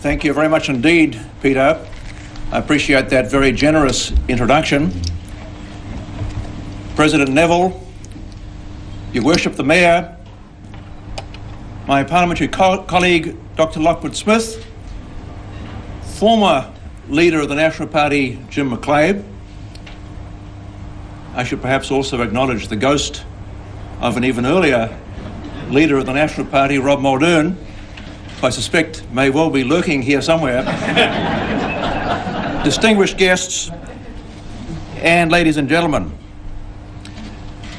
Thank you very much indeed, Peter. I appreciate that very generous introduction. President Neville, Your Worship the Mayor, my parliamentary colleague, Dr. Lockwood Smith, former leader of the National Party, Jim McCabe. I should perhaps also acknowledge the ghost of an even earlier leader of the National Party, Rob Muldoon, who I suspect may well be lurking here somewhere. Distinguished guests and ladies and gentlemen,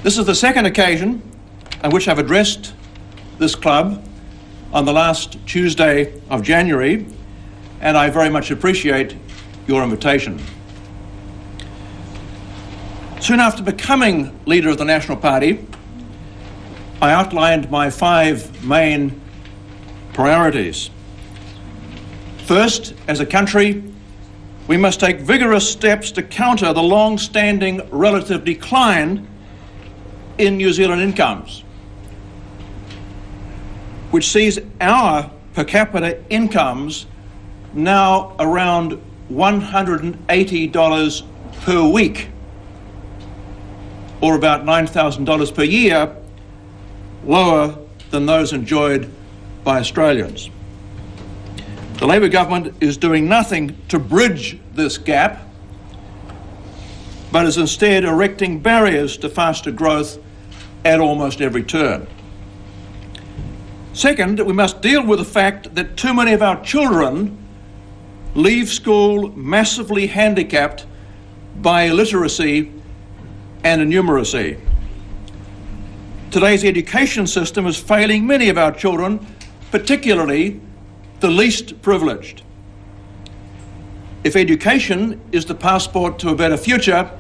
this is the second occasion on which I've addressed this club on the last Tuesday of January, and I very much appreciate your invitation. Soon after becoming leader of the National Party, I outlined my 5 main priorities. First, as a country, we must take vigorous steps to counter the long-standing relative decline in New Zealand incomes, which sees our per capita incomes now around $180 per week, or about $9,000 per year, lower than those enjoyed by Australians. The Labor government is doing nothing to bridge this gap, but is instead erecting barriers to faster growth at almost every turn. Second, we must deal with the fact that too many of our children leave school massively handicapped by illiteracy and innumeracy. Today's education system is failing many of our children, particularly the least privileged. If education is the passport to a better future,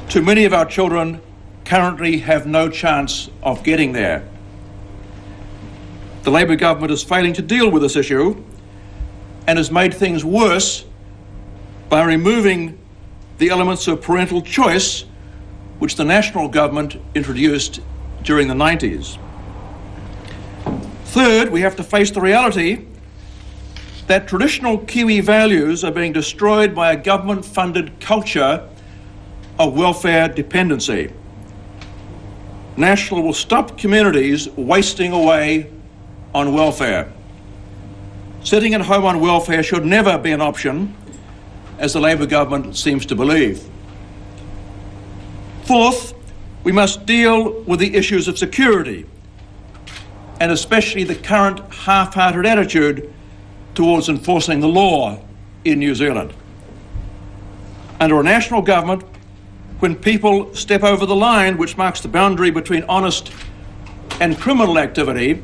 too many of our children currently have no chance of getting there. The Labor government is failing to deal with this issue and has made things worse by removing the elements of parental choice which the national government introduced during the 90s. Third, we have to face the reality that traditional Kiwi values are being destroyed by a government-funded culture of welfare dependency. National will stop communities wasting away on welfare. Sitting at home on welfare should never be an option, as the Labor government seems to believe. Fourth, we must deal with the issues of security, and especially the current half-hearted attitude towards enforcing the law in New Zealand. Under a national government, when people step over the line which marks the boundary between honest and criminal activity,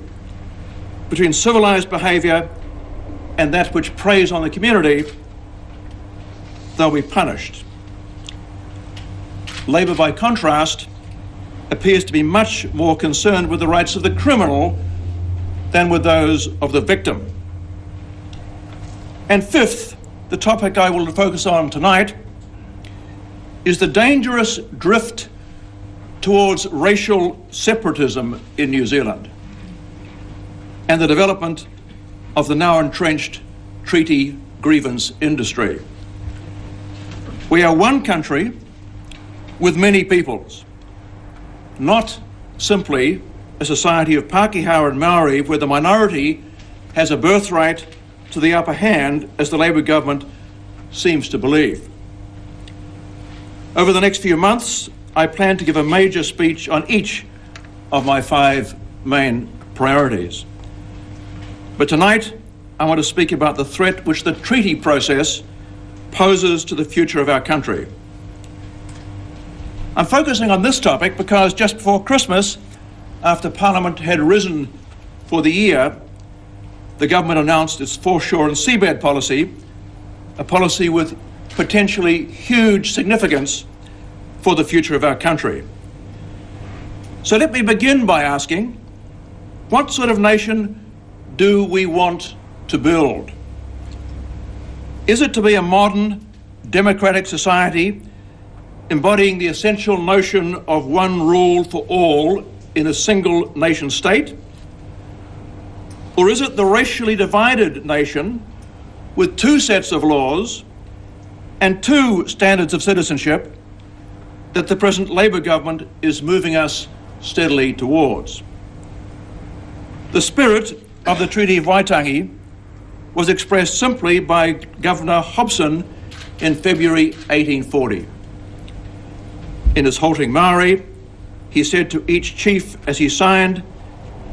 between civilised behaviour and that which preys on the community, they'll be punished. Labor, by contrast, appears to be much more concerned with the rights of the criminal than with those of the victim. And fifth, the topic I will focus on tonight is the dangerous drift towards racial separatism in New Zealand and the development of the now entrenched treaty grievance industry. We are one country with many peoples, not simply a society of Pākehā and Maori where the minority has a birthright to the upper hand, as the Labor government seems to believe. Over the next few months, I plan to give a major speech on each of my 5 main priorities. But tonight, I want to speak about the threat which the treaty process poses to the future of our country. I'm focusing on this topic because just before Christmas, after Parliament had risen for the year, the government announced its foreshore and seabed policy, a policy with potentially huge significance for the future of our country. So let me begin by asking, what sort of nation do we want to build? Is it to be a modern, democratic society embodying the essential notion of one rule for all in a single nation state? Or is it the racially divided nation with two sets of laws and two standards of citizenship that the present Labor government is moving us steadily towards? The spirit of the Treaty of Waitangi was expressed simply by Governor Hobson in February 1840. In his halting Maori, he said to each chief as he signed,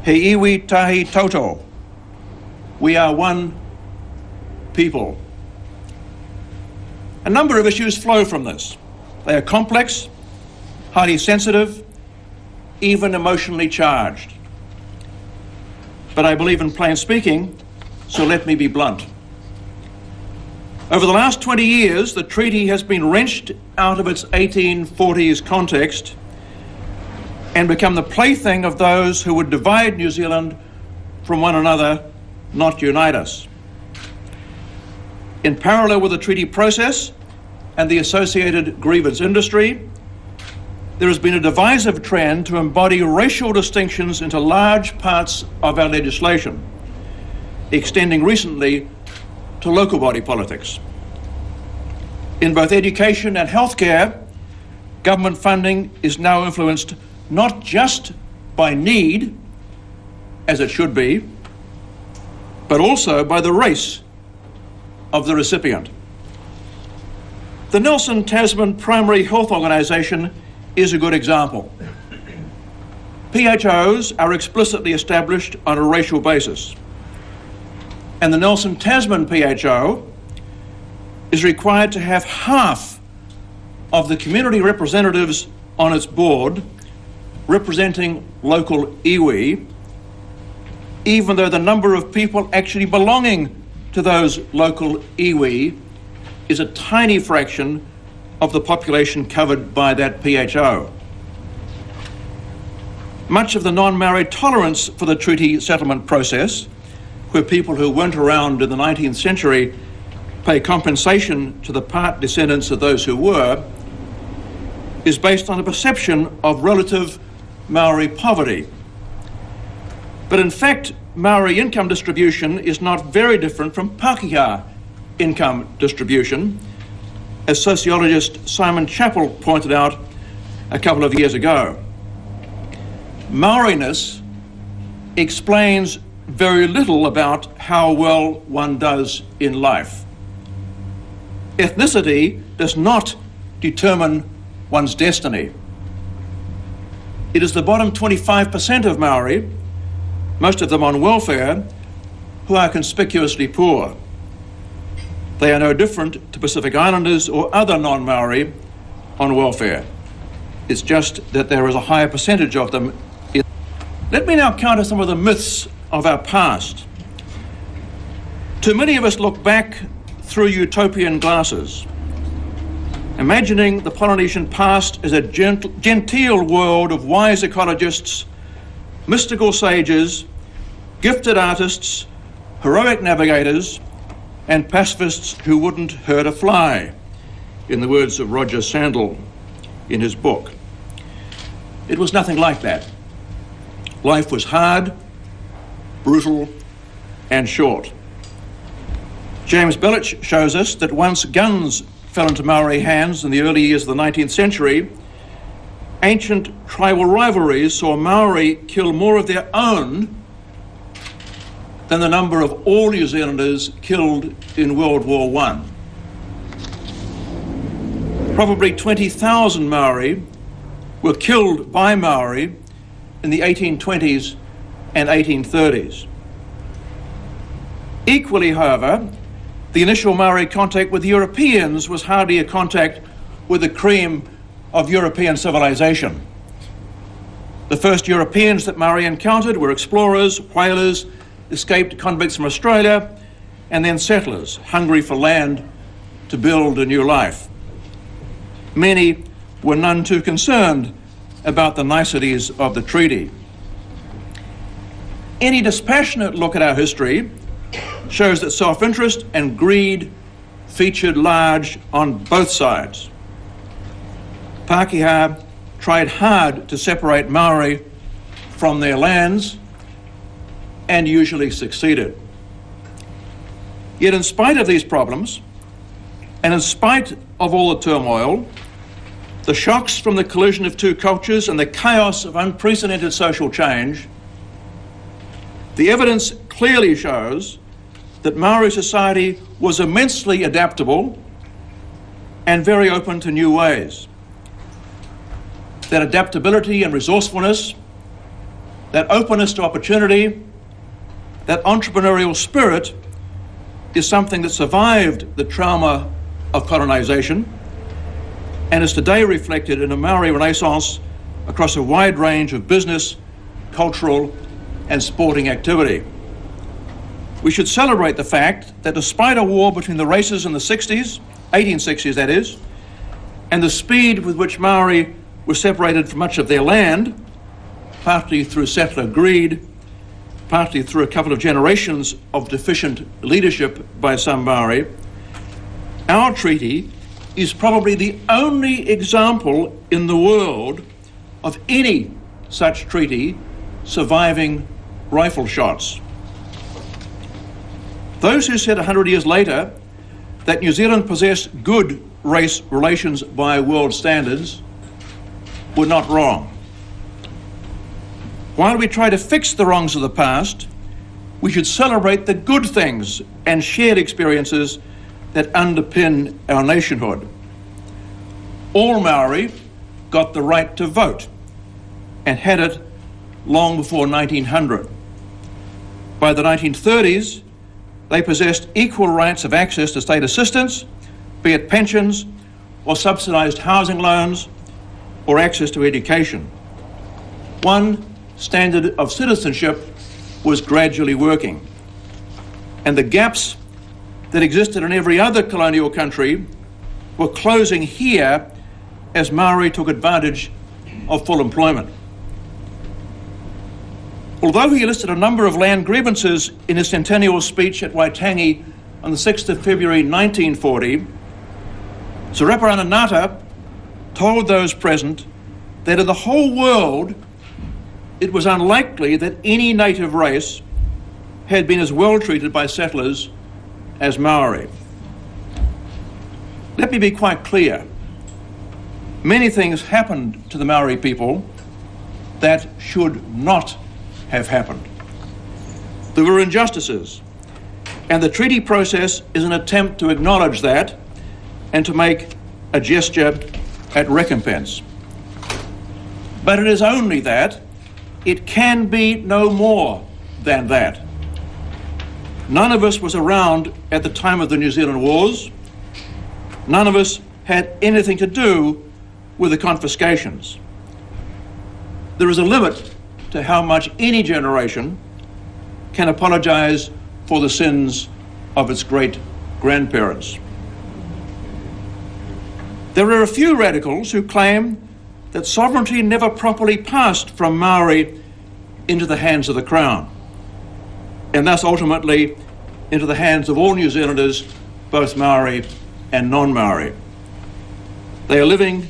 "He iwi tahi toto," we are one people. A number of issues flow from this. They are complex, highly sensitive, even emotionally charged. But I believe in plain speaking, so let me be blunt. Over the last 20 years, the treaty has been wrenched out of its 1840s context and become the plaything of those who would divide New Zealand from one another, not unite us. In parallel with the treaty process and the associated grievance industry, there has been a divisive trend to embody racial distinctions into large parts of our legislation, extending recently to local body politics. In both education and healthcare, government funding is now influenced not just by need, as it should be, but also by the race of the recipient. The Nelson Tasman Primary Health Organisation is a good example. PHOs are explicitly established on a racial basis, and the Nelson Tasman PHO is required to have half of the community representatives on its board representing local iwi, even though the number of people actually belonging to those local iwi is a tiny fraction of the population covered by that PHO. Much of the non-Maori tolerance for the treaty settlement process, where people who weren't around in the 19th century pay compensation to the part descendants of those who were, is based on a perception of relative Maori poverty. But in fact, Maori income distribution is not very different from Pākehā income distribution, as sociologist Simon Chappell pointed out a couple of years ago. Maoriness explains very little about how well one does in life. Ethnicity does not determine one's destiny. It is the bottom 25% of Maori, most of them on welfare, who are conspicuously poor. They are no different to Pacific Islanders or other non-Maori on welfare. It's just that there is a higher percentage of them. Let me now counter some of the myths of our past. Too many of us look back through utopian glasses, imagining the Polynesian past as a genteel world of wise ecologists, mystical sages, gifted artists, heroic navigators, and pacifists who wouldn't hurt a fly, in the words of Roger Sandel in his book. It was nothing like that. Life was hard, brutal, and short. James Belich shows us that once guns fell into Maori hands in the early years of the 19th century, ancient tribal rivalries saw Maori kill more of their own than the number of all New Zealanders killed in World War I. Probably 20,000 Maori were killed by Maori in the 1820s and 1830s. Equally, however, the initial Maori contact with Europeans was hardly a contact with the cream of European civilization. The first Europeans that Maori encountered were explorers, whalers, escaped convicts from Australia, and then settlers, hungry for land to build a new life. Many were none too concerned about the niceties of the treaty. Any dispassionate look at our history shows that self-interest and greed featured large on both sides. Pākehā tried hard to separate Maori from their lands, and usually succeeded. Yet in spite of these problems, and in spite of all the turmoil, the shocks from the collision of two cultures and the chaos of unprecedented social change, the evidence clearly shows that Maori society was immensely adaptable and very open to new ways. That adaptability and resourcefulness, that openness to opportunity, that entrepreneurial spirit is something that survived the trauma of colonisation and is today reflected in a Maori renaissance across a wide range of business, cultural and sporting activity. We should celebrate the fact that despite a war between the races in the 60s, 1860s that is, and the speed with which Maori were separated from much of their land, partly through settler greed, partly through a couple of generations of deficient leadership by some Maori, our treaty is probably the only example in the world of any such treaty surviving rifle shots. Those who said 100 years later that New Zealand possessed good race relations by world standards were not wrong. While we try to fix the wrongs of the past, we should celebrate the good things and shared experiences that underpin our nationhood. All Maori got the right to vote and had it long before 1900. By the 1930s, they possessed equal rights of access to state assistance, be it pensions or subsidised housing loans or access to education. One standard of citizenship was gradually working, and the gaps that existed in every other colonial country were closing here as Maori took advantage of full employment. Although he listed a number of land grievances in his centennial speech at Waitangi on the 6th of February 1940, Saraparana Ngata told those present that in the whole world it was unlikely that any native race had been as well treated by settlers as Maori. Let me be quite clear. Many things happened to the Maori people that should not have happened. There were injustices, and the treaty process is an attempt to acknowledge that and to make a gesture at recompense. But it is only that. It can be no more than that. None of us was around at the time of the New Zealand Wars. None of us had anything to do with the confiscations. There is a limit to how much any generation can apologise for the sins of its great-grandparents. There are a few radicals who claim that sovereignty never properly passed from Maori into the hands of the Crown, and thus ultimately into the hands of all New Zealanders, both Maori and non-Maori. They are living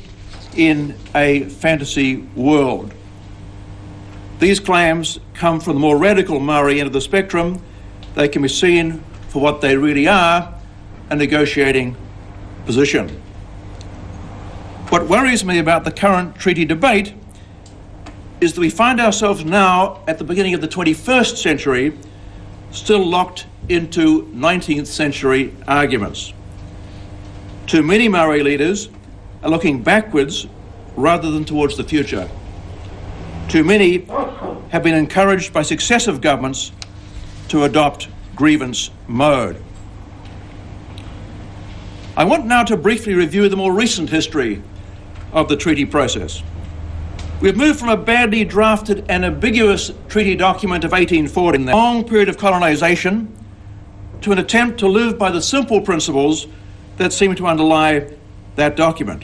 in a fantasy world. These claims come from the more radical Maori end of the spectrum. They can be seen for what they really are, a negotiating position. What worries me about the current treaty debate is that we find ourselves now at the beginning of the 21st century still locked into 19th century arguments. Too many Maori leaders are looking backwards rather than towards the future. Too many have been encouraged by successive governments to adopt grievance mode. I want now to briefly review the more recent history of the treaty process. We've moved from a badly drafted and ambiguous treaty document of 1840, a long period of colonisation, to an attempt to live by the simple principles that seem to underlie that document.